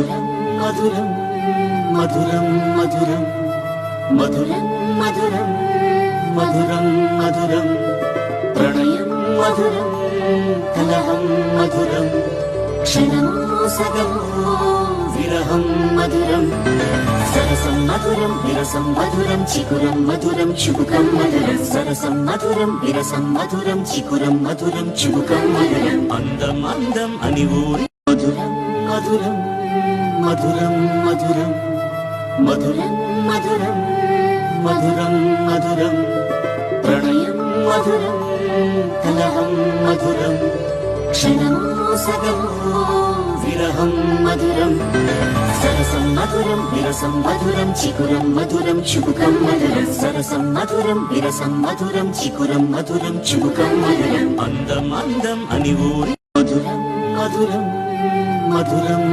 మధురం మధురం మధురం మధురం మధురం మధురం మధురం మధురం ప్రణయం మధురం కలహం మధురం క్షణమో సగమో విరహం మధురం సరసం మధురం విరసం మధురం చికురం మధురం చుబుకం మధురం సరసం మధురం విరసం మధురం చికురం మధురం చుబుకం మధురం అందం అందం అని ఊరి మధురం మధురం మధురం మధురం మధురం మధురం మధురం మధురం ప్రణయం మధురం కలహం మధురం క్షణమో సగమో విరహం మధురం సరసం మధురం విరసం మధురం చికురం మధురం చుబుకం మధురం సరసం మధురం విరసం మధురం చికురం మధురం చుబుకం మధురం అందం అందం అని ఊరి మధురం మధురం మధురం